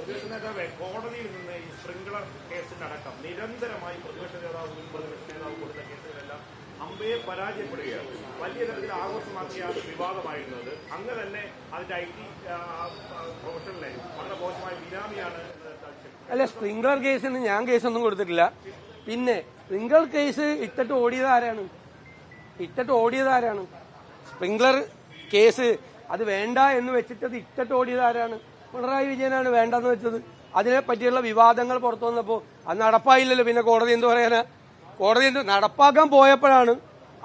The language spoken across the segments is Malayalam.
പ്രതിപക്ഷ നേതാവ് കോടതിയിൽ നിന്ന് ഈ സ്പ്രിംഗ്ലർ കേസിനടക്കം നിരന്തരമായി പ്രതിപക്ഷ നേതാവും പ്രതിപക്ഷ നേതാവ് കൊടുത്ത കേസുകളെല്ലാം അമ്പയെ പരാജയപ്പെടുകയാണ്. വലിയ തരത്തിൽ ആഘോഷമാക്കിയ വിവാദമായിരുന്നത് അങ്ങ് തന്നെ അതിന്റെ IT പ്രൊഫഷണലെ വളരെ മോശമായ ബിനാമിയാണ്. അല്ല, സ്പ്രിംഗ്ലർ കേസിന് ഞാൻ കേസൊന്നും കൊടുത്തിട്ടില്ല. പിന്നെ സ്പ്രിംഗ്ലർ കേസ് ഇട്ടിട്ട് ഓടിയതാരാണ്? സ്പ്രിംഗ്ലർ കേസ് അത് വേണ്ട എന്ന് വെച്ചിട്ട് അത് ഇട്ടിട്ട് ഓടിയതാരാണ്? പിണറായി വിജയനാണ് വേണ്ടെന്ന് വെച്ചത്. അതിനെ പറ്റിയുള്ള വിവാദങ്ങൾ പുറത്തു വന്നപ്പോൾ അത് നടപ്പായില്ലല്ലോ. പിന്നെ കോടതി എന്ത് പറയാനാ? കോടതി നടപ്പാക്കാൻ പോയപ്പോഴാണ്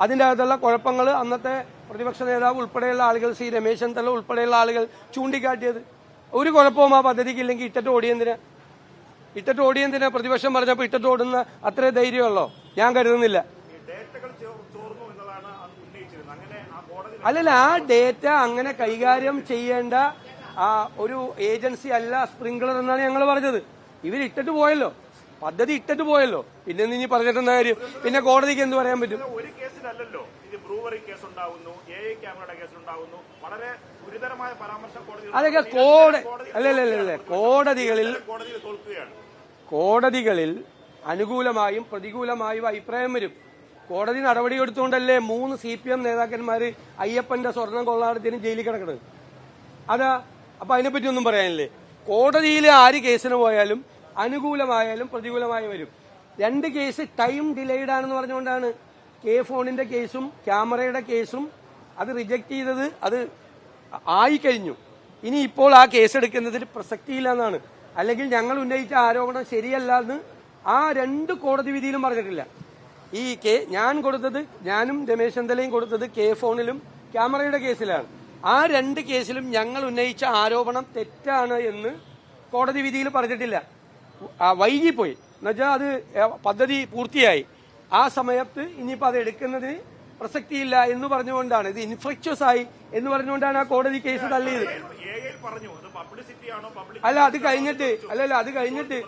അതിന്റെ അകത്തുള്ള കുഴപ്പങ്ങൾ അന്നത്തെ പ്രതിപക്ഷ നേതാവ് ഉൾപ്പെടെയുള്ള ആളുകൾ, സി രമേശ് ചെന്നിത്തല ഉൾപ്പെടെയുള്ള ആളുകൾ ചൂണ്ടിക്കാട്ടിയത്. ഒരു കുഴപ്പവും ആ പദ്ധതിക്ക് ഇല്ലെങ്കിൽ ഇട്ടിട്ട് ഓടിയെന്തിനാ? പ്രതിപക്ഷം പറഞ്ഞപ്പോൾ ഇട്ടിട്ട് ഓടുന്ന അത്രേ ധൈര്യമുള്ളോ? ഞാൻ കരുതുന്നില്ല. അല്ലല്ല, ആ ഡേറ്റ അങ്ങനെ കൈകാര്യം ചെയ്യേണ്ട ഒരു ഏജൻസി അല്ല സ്പ്രിംഗ്ലർ എന്നാണ് ഞങ്ങൾ പറഞ്ഞത്. ഇവരിട്ടിട്ട് പോയല്ലോ, പദ്ധതി ഇട്ടിട്ട് പോയല്ലോ. പിന്നെ ഇനി പറഞ്ഞിട്ടെന്ന കാര്യം? പിന്നെ കോടതിക്ക് എന്ത് പറയാൻ പറ്റും? ഒരു കേസിലല്ലോ, ബ്രൂവറി കേസ് ഉണ്ടാകുന്നു, AI ക്യാമറയുടെ കേസ് ഉണ്ടാകുന്നു, വളരെ ഗുരുതരമായ പരാമർശം അതൊക്കെ കോടതികളിൽ അനുകൂലമായും പ്രതികൂലമായും അഭിപ്രായം വരും. കോടതി നടപടിയെടുത്തുകൊണ്ടല്ലേ 3 CPM നേതാക്കന്മാര് അയ്യപ്പന്റെ സ്വർണം കൊള്ളാടത്തിന് ജയിലിൽ കിടക്കുന്നത്. അപ്പൊ അതിനെപ്പറ്റി ഒന്നും പറയാനില്ലേ? കോടതിയിൽ ആര് കേസിന് പോയാലും അനുകൂലമായാലും പ്രതികൂലമായി വരും. 2 കേസ് ടൈം ഡിലേഡ് ആണെന്ന് പറഞ്ഞുകൊണ്ടാണ് ഫോണിന്റെ കേസും ക്യാമറയുടെ കേസും അത് റിജക്ട് ചെയ്തത്. അത് ആയിക്കഴിഞ്ഞു. ഇനി ഇപ്പോൾ ആ കേസ് എടുക്കുന്നതിന് പ്രസക്തിയില്ല എന്നാണ്. അല്ലെങ്കിൽ ഞങ്ങൾ ഉന്നയിച്ച ആരോപണം ശരിയല്ല എന്ന് ആ 2 കോടതി വിധിയിലും പറഞ്ഞിട്ടില്ല. ഞാനും രമേശ് ചെന്നിത്തലയും കൊടുത്തത് ഫോണിലും ക്യാമറയുടെ കേസിലാണ്. ആ 2 കേസിലും ഞങ്ങൾ ഉന്നയിച്ച ആരോപണം തെറ്റാണ് എന്ന് കോടതി വിധിയിൽ പറഞ്ഞിട്ടില്ല. വൈകിപ്പോയി എന്നുവെച്ചാൽ അത് പദ്ധതി പൂർത്തിയായി. ആ സമയത്ത് ഇനിയിപ്പോൾ അത് എടുക്കുന്നതിന് പ്രസക്തിയില്ല എന്ന് പറഞ്ഞുകൊണ്ടാണ്, ഇത് ഇൻഫ്ലക്ച്വസ് ആയി എന്ന് പറഞ്ഞുകൊണ്ടാണ് ആ കോടതി കേസ് തള്ളിയത്. അല്ല, അത് കഴിഞ്ഞിട്ട്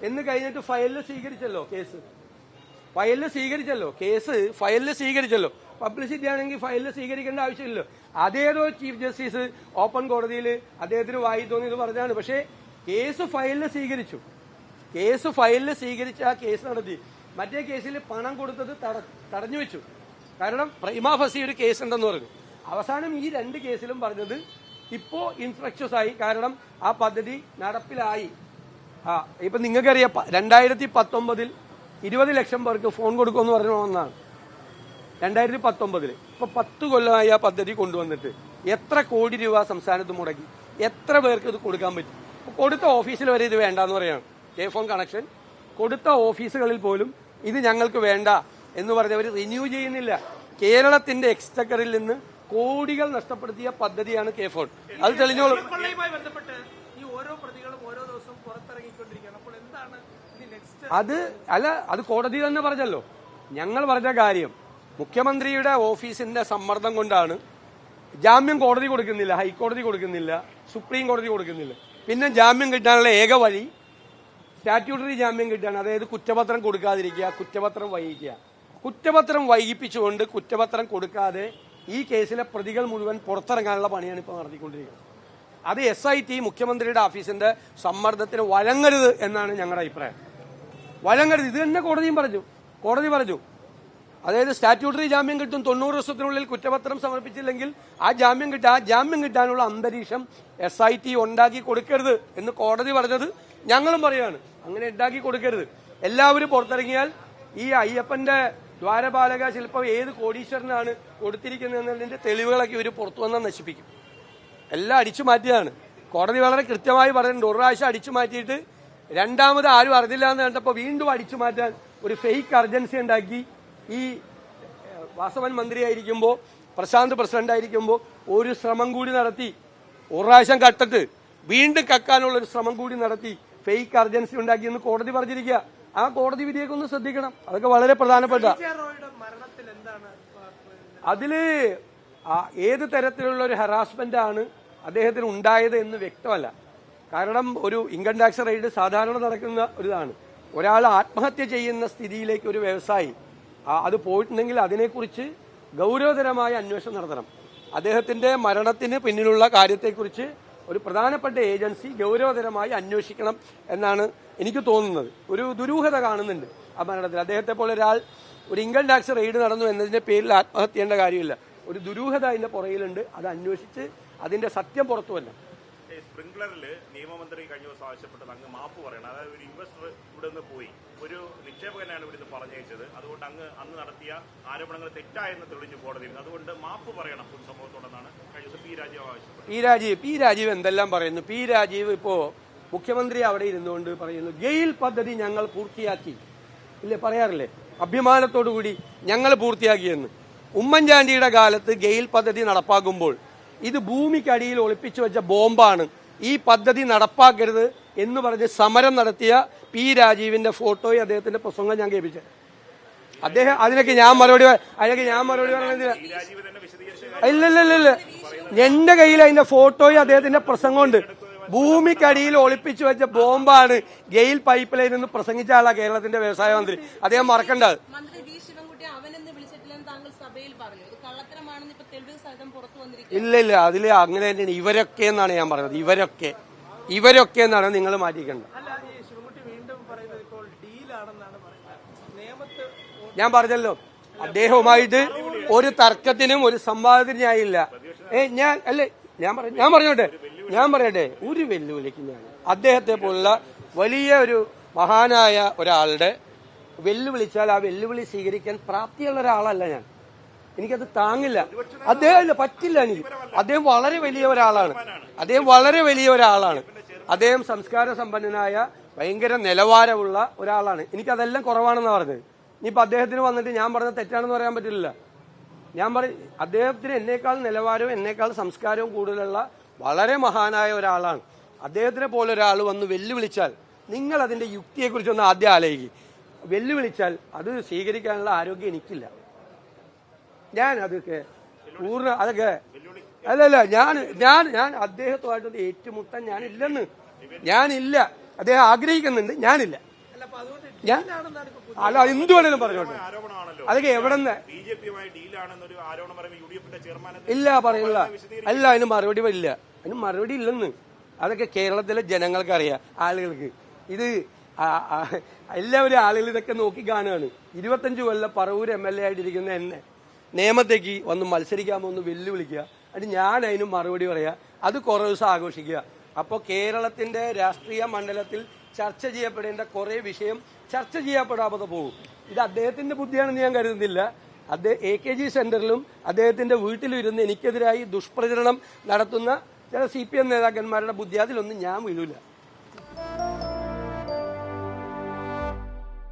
എന്ന് കഴിഞ്ഞിട്ട് ഫയലിൽ സ്വീകരിച്ചല്ലോ പബ്ലിസിറ്റി ആണെങ്കിൽ ഫയലിൽ സ്വീകരിക്കേണ്ട ആവശ്യമില്ലല്ലോ. അതേതോ ചീഫ് ജസ്റ്റിസ് ഓപ്പൺ കോടതിയിൽ അദ്ദേഹത്തിന് വായി തോന്നിയത് പറഞ്ഞാണ്. പക്ഷേ കേസ് ഫയലിൽ സ്വീകരിച്ച് ആ കേസ് നടത്തി. മറ്റേ കേസിൽ പണം കൊടുത്തത് തടഞ്ഞു വെച്ചു. കാരണം പ്രൈമാ ഫസി ഒരു കേസ് ഉണ്ടെന്ന് പറഞ്ഞു. അവസാനം ഈ 2 കേസിലും പറഞ്ഞത് ഇപ്പോ ഇൻഫ്ലക്ച്വസ് ആയി. കാരണം ആ പദ്ധതി നടപ്പിലായി. ഇപ്പൊ നിങ്ങൾക്കറിയാം, 2019 20 ലക്ഷം പേർക്ക് ഫോൺ കൊടുക്കുമെന്ന് പറഞ്ഞു ഒന്നാണ് 2019. ഇപ്പൊ 10 കൊല്ലമായി ആ പദ്ധതി കൊണ്ടുവന്നിട്ട് എത്ര കോടി രൂപ സംസ്ഥാനത്ത് മുടക്കി, എത്ര പേർക്ക് ഇത് കൊടുക്കാൻ പറ്റും? കൊടുത്ത ഓഫീസിൽ വരെ ഇത് വേണ്ടെന്ന് പറയാണ്. ഫോൺ കണക്ഷൻ കൊടുത്ത ഓഫീസുകളിൽ പോലും ഇത് ഞങ്ങൾക്ക് വേണ്ട എന്ന് പറഞ്ഞവർ റിന്യൂ ചെയ്യുന്നില്ല. കേരളത്തിന്റെ എക്സ്ചക്കറിൽ നിന്ന് കോടികൾ നഷ്ടപ്പെടുത്തിയ പദ്ധതിയാണ് ഫോൺ. അത് തെളിഞ്ഞോളും. അത് കോടതി തന്നെ പറഞ്ഞല്ലോ. ഞങ്ങൾ പറഞ്ഞ കാര്യം മുഖ്യമന്ത്രിയുടെ ഓഫീസിന്റെ സമ്മർദ്ദം കൊണ്ടാണ്. ജാമ്യം കോടതി കൊടുക്കുന്നില്ല, ഹൈക്കോടതി കൊടുക്കുന്നില്ല, സുപ്രീം കോടതി കൊടുക്കുന്നില്ല. പിന്നെ ജാമ്യം കിട്ടാനുള്ള ഏക വഴി സ്റ്റാറ്റ്യൂട്ടറി ജാമ്യം കിട്ടാണ്. അതായത് കുറ്റപത്രം കൊടുക്കാതിരിക്കുക, കുറ്റപത്രം വൈകിപ്പിച്ചുകൊണ്ട് കുറ്റപത്രം കൊടുക്കാതെ ഈ കേസിലെ പ്രതികൾ മുഴുവൻ പുറത്തിറങ്ങാനുള്ള പണിയാണ് ഇപ്പോൾ നടത്തിക്കൊണ്ടിരിക്കുന്നത്. അത് SIT മുഖ്യമന്ത്രിയുടെ ഓഫീസിന്റെ സമ്മർദ്ദത്തിന് വഴങ്ങരുത് എന്നാണ് ഞങ്ങളുടെ അഭിപ്രായം. ഇത് തന്നെ കോടതി പറഞ്ഞു. അതായത് സ്റ്റാറ്റ്യൂട്ടറി ജാമ്യം കിട്ടും, 90 ദിവസത്തിനുള്ളിൽ കുറ്റപത്രം സമർപ്പിച്ചില്ലെങ്കിൽ ആ ജാമ്യം കിട്ടാനുള്ള അന്തരീക്ഷം SIT ഉണ്ടാക്കി കൊടുക്കരുത് എന്ന് കോടതി പറഞ്ഞത് ഞങ്ങളും പറയാണ്. അങ്ങനെ ഉണ്ടാക്കി കൊടുക്കരുത്. എല്ലാവരും പുറത്തിറങ്ങിയാൽ ഈ അയ്യപ്പന്റെ ദ്വാരപാലക ശില്പം ഏത് കോടീശ്വരനാണ് കൊടുത്തിരിക്കുന്നതിന്റെ തെളിവുകളൊക്കെ ഇവർ പുറത്തു വന്നാൽ നശിപ്പിക്കും. എല്ലാം അടിച്ചു മാറ്റിയതാണ്. കോടതി വളരെ കൃത്യമായി പറഞ്ഞിട്ടുണ്ട്. ഒരു പ്രാവശ്യം അടിച്ചു മാറ്റിയിട്ട് രണ്ടാമത് ആരും അറിഞ്ഞില്ല എന്ന് കണ്ടപ്പോൾ വീണ്ടും അടിച്ചു മാറ്റാൻ ഒരു ഫേക്ക് അർജൻസി ഉണ്ടാക്കി. ഈ വാസവൻ മന്ത്രിയായിരിക്കുമ്പോൾ, പ്രശാന്ത് പ്രസിഡന്റ് ആയിരിക്കുമ്പോൾ ഒരു ശ്രമം കൂടി നടത്തി. ഒരു പ്രാവശ്യം കട്ടിട്ട് വീണ്ടും കക്കാനുള്ള ഒരു ശ്രമം കൂടി നടത്തി ഫേക്ക് അർജൻസി ഉണ്ടാക്കിയെന്ന് കോടതി പറഞ്ഞിരിക്കുക. ആ കോടതി വിധിയൊക്കെ ഒന്ന് ശ്രദ്ധിക്കണം. അതൊക്കെ വളരെ പ്രധാനപ്പെട്ട. അതില് ഏത് തരത്തിലുള്ള ഒരു ഹറാസ്മെന്റ് ആണ് അദ്ദേഹത്തിന് ഉണ്ടായത് എന്ന് വ്യക്തമല്ല. കാരണം ഒരു ഇൻകം ടാക്സ് റെയ്ഡ് സാധാരണ നടക്കുന്ന ഒരിതാണ്. ഒരാൾ ആത്മഹത്യ ചെയ്യുന്ന സ്ഥിതിയിലേക്ക് ഒരു വ്യവസായി അത് പോയിട്ടുണ്ടെങ്കിൽ അതിനെക്കുറിച്ച് ഗൗരവതരമായ അന്വേഷണം നടത്തണം. അദ്ദേഹത്തിന്റെ മരണത്തിന് പിന്നിലുള്ള കാര്യത്തെക്കുറിച്ച് ഒരു പ്രധാനപ്പെട്ട ഏജൻസി ഗൗരവതരമായി അന്വേഷിക്കണം എന്നാണ് എനിക്ക് തോന്നുന്നത്. ഒരു ദുരൂഹത കാണുന്നുണ്ട് ആ മരണത്തിൽ. അദ്ദേഹത്തെ പോലെ ഒരാൾ ഒരു ഇൻകം ടാക്സ് റെയ്ഡ് നടന്നു എന്നതിന്റെ പേരിൽ ആത്മഹത്യ ചെയ്യേണ്ട കാര്യമില്ല. ഒരു ദുരൂഹത അതിന്റെ പുറകിലുണ്ട്. അത് അന്വേഷിച്ച് അതിന്റെ സത്യം പുറത്തു വരണം. സ്പ്രിംഗ്ലറിൽ നിയമമന്ത്രി കഴിഞ്ഞ ദിവസം ആവശ്യപ്പെട്ടത് അങ്ങ് മാപ്പ് പറയണം. അതായത് ഒരു ഇൻവെസ്റ്റർ ഇവിടെ നിന്ന് പോയി, ഒരു നിക്ഷേപകനാണ് ഇവിടെ നിന്ന് പറഞ്ഞയച്ചത്. അതുകൊണ്ട് അങ്ങ് അന്ന് നടത്തിയ ആരോപണങ്ങൾ തെറ്റായെന്ന് തെളിഞ്ഞു കോടതിയിൽ. അതുകൊണ്ട് മാപ്പ് പറയണം ഒരു സംഭവത്തോടെന്നാണ് കഴിഞ്ഞ ദിവസം പി രാജീവ് ആവശ്യപ്പെട്ടത്. പി രാജീവ് എന്തെല്ലാം പറയുന്നു. പി രാജീവ് ഇപ്പോ മുഖ്യമന്ത്രി അവിടെ ഇരുന്നുകൊണ്ട് പറയുന്നു, ഗെയിൽ പദ്ധതി ഞങ്ങൾ പൂർത്തിയാക്കി. ഇല്ലേ, പറയാറില്ലേ, അഭിമാനത്തോടുകൂടി ഞങ്ങൾ പൂർത്തിയാക്കിയെന്ന്. ഉമ്മൻചാണ്ടിയുടെ കാലത്ത് ഗെയിൽ പദ്ധതി നടപ്പാക്കുമ്പോൾ ഇത് ഭൂമിക്കടിയിൽ ഒളിപ്പിച്ചു വെച്ച ബോംബാണ്, ഈ പദ്ധതി നടപ്പാക്കരുത് എന്ന് പറഞ്ഞ് സമരം നടത്തിയ പി രാജീവിന്റെ ഫോട്ടോയും അദ്ദേഹത്തിന്റെ പ്രസംഗം ഞാൻ കേൾപ്പിച്ചത്. അദ്ദേഹം അതിനൊക്കെ ഞാൻ മറുപടി പറഞ്ഞില്ല. ഇല്ല, എന്റെ കയ്യിൽ അതിന്റെ ഫോട്ടോയും അദ്ദേഹത്തിന്റെ പ്രസംഗമുണ്ട്. ഭൂമിക്കടിയിൽ ഒളിപ്പിച്ചു വെച്ച ബോംബാണ് ഗെയിൽ പൈപ്പ് ലൈൻ എന്ന് പ്രസംഗിച്ച ആളാ കേരളത്തിന്റെ വ്യവസായ മന്ത്രി. അദ്ദേഹം മറക്കണ്ടത്. ഇല്ല, അതില് അങ്ങനെ തന്നെയാണ്. ഇവരൊക്കെ എന്നാണ് ഞാൻ പറഞ്ഞത്. ഇവരൊക്കെ എന്നാണ് നിങ്ങൾ മാറ്റിക്കേണ്ടത്. ഞാൻ പറഞ്ഞല്ലോ, അദ്ദേഹവുമായിട്ട് ഒരു തർക്കത്തിനും ഒരു സംവാദത്തിനും ഞാനില്ല. ഞാൻ പറയട്ടെ, ഒരു വെല്ലുവിളിക്ക് ഞാൻ അദ്ദേഹത്തെ പോലുള്ള വലിയ ഒരു മഹാനായ ഒരാളുടെ വെല്ലുവിളിച്ചാൽ ആ വെല്ലുവിളി സ്വീകരിക്കാൻ പ്രാപ്തിയുള്ള ഒരാളല്ല ഞാൻ. എനിക്കത് താങ്ങില്ല. അദ്ദേഹം പറ്റില്ല എനിക്ക്. അദ്ദേഹം വളരെ വലിയ ഒരാളാണ്. അദ്ദേഹം സംസ്കാര സമ്പന്നനായ ഭയങ്കര നിലവാരമുള്ള ഒരാളാണ്. എനിക്കതെല്ലാം കുറവാണെന്ന് പറഞ്ഞത്. ഇനിയിപ്പോ അദ്ദേഹത്തിന് വന്നിട്ട് ഞാൻ പറഞ്ഞത് തെറ്റാണെന്ന് പറയാൻ പറ്റില്ല. ഞാൻ അദ്ദേഹത്തിന് എന്നേക്കാൾ നിലവാരവും എന്നേക്കാൾ സംസ്കാരവും കൂടുതലുള്ള വളരെ മഹാനായ ഒരാളാണ്. അദ്ദേഹത്തിനെ പോലെ ഒരാൾ വന്ന് വെല്ലുവിളിച്ചാൽ നിങ്ങൾ അതിന്റെ യുക്തിയെക്കുറിച്ചൊന്ന് ആദ്യം ആലോചിക്കും. വെല്ലുവിളിച്ചാൽ അത് സ്വീകരിക്കാനുള്ള ആരോഗ്യം എനിക്കില്ല. ഞാൻ അതൊക്കെ ഞാൻ അദ്ദേഹത്തുമായിട്ടൊന്ന് ഏറ്റുമുട്ടാൻ ഞാനില്ല. അദ്ദേഹം ആഗ്രഹിക്കുന്നുണ്ട്, ഞാനില്ല. എന്ത് വേണേലും പറഞ്ഞോട്ടെ. അതൊക്കെ എവിടെന്ന് ഇല്ല പറയില്ല. അതിന് മറുപടി ഇല്ലെന്ന്. അതൊക്കെ കേരളത്തിലെ ജനങ്ങൾക്കറിയാം, ആളുകൾക്ക്. ഇത് എല്ലാവരും ആളുകൾ ഇതൊക്കെ നോക്കി കാണുകയാണ്. 25 കൊല്ലം പറവൂർ MLA ആയിട്ടിരിക്കുന്ന എന്നെ നിയമത്തേക്ക് വന്ന് മത്സരിക്കാമോ എന്ന് വെല്ലുവിളിക്കുക. അത് ഞാൻ അതിന് മറുപടി പറയാ. അത് കുറേ ദിവസം ആഘോഷിക്കുക. അപ്പോൾ കേരളത്തിന്റെ രാഷ്ട്രീയ മണ്ഡലത്തിൽ ചർച്ച ചെയ്യപ്പെടേണ്ട കുറെ വിഷയം ചർച്ച ചെയ്യപ്പെടാതെ പോകും. ഇത് അദ്ദേഹത്തിന്റെ ബുദ്ധിയാണെന്ന് ഞാൻ കരുതുന്നില്ല. AKG സെന്ററിലും അദ്ദേഹത്തിന്റെ വീട്ടിലും ഇരുന്ന് എനിക്കെതിരായി ദുഷ്പ്രചരണം നടത്തുന്ന ചില CPM നേതാക്കന്മാരുടെ ബുദ്ധി, അതിലൊന്നും ഞാൻ വീഴൂല.